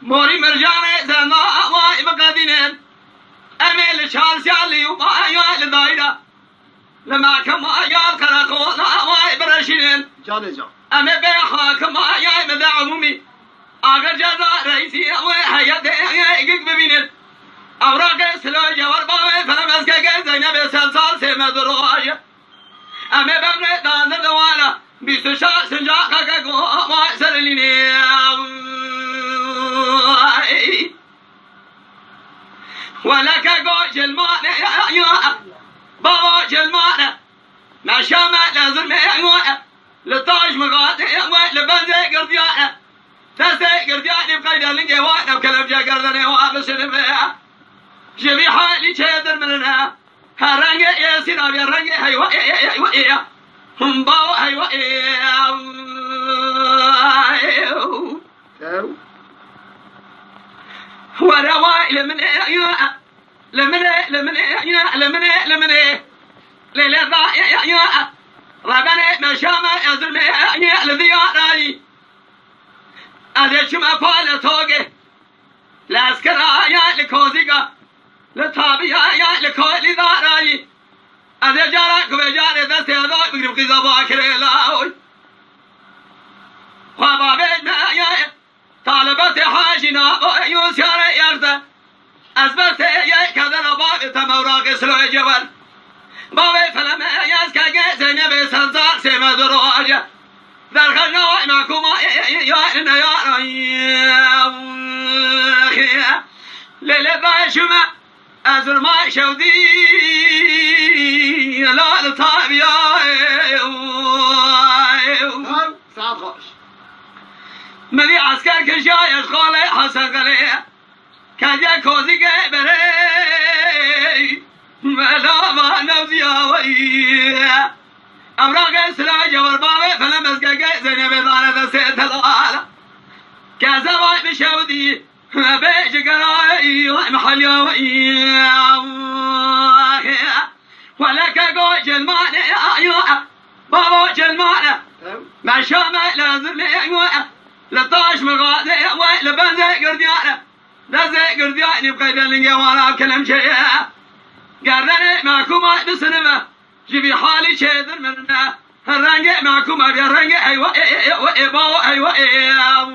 موري مرجانة زنا واي بقدينين أمل شال شالي وما لدايدا لما كما يال كراكونا واي برشين جاني جان أمل بيخا كما ياي مدى عمومي أغر جزا رئيسي وحياتي يقق ببينين أوراق سلو جوار باوي فلمسكك زينب سلسال سيمدرو آيا أمل بمن دانزر دوالا بيستو شاق سنجاقك واي سرليني ولك قوش الماء يا بابا الماء ما شامع لازم يا لطاش مغاد لبنزي قرديانا تسي قردياني بقيد لنجي وانا بكلم جا قردني وابس نبيا جبي حالي شيدر مننا هرنجي يا سينابي هرنجي هيوا هم باو هيوا ورواي لمن ليلة يا ربنا ما شاء ما يزرم يا الذي يراني أذا شما فعل توجه لا أسكر يا لكوزيكا لطابيا يا لكولي داراني أذا جارك بجار دست هذا بقرب كذا باكر لاوي خبابين ما يا طالبات حاجنا يوسير يرد أثبت يا كذا باب تموراق سلو جبل باب فلم يسكع زينب سلسال سما دراجة ذرخنا معكم يا ليلة شما أزر ما شودي لا لطاب يا ساعة خوش ملي عسكر كشاي خالي حسن قليه كاجا كوزي بري ملا ما نفسي وي أمراق سلاج والبابي فلم أسكا زينب دارة سيد الآلة كذا واي بشودي بيج قراي محل يوي ولك قوش المعنى بابا المعنى ما شامل لازم لي لطاش مغادي لبنزي قرديانا لزي قردياني بقيد لنجي وانا بكلم شيء قردني معكم بسنمة جيبي حالي شيدر مننا الرنجي معكم ابي الرنجي ايوه ايوه ايوه ايوه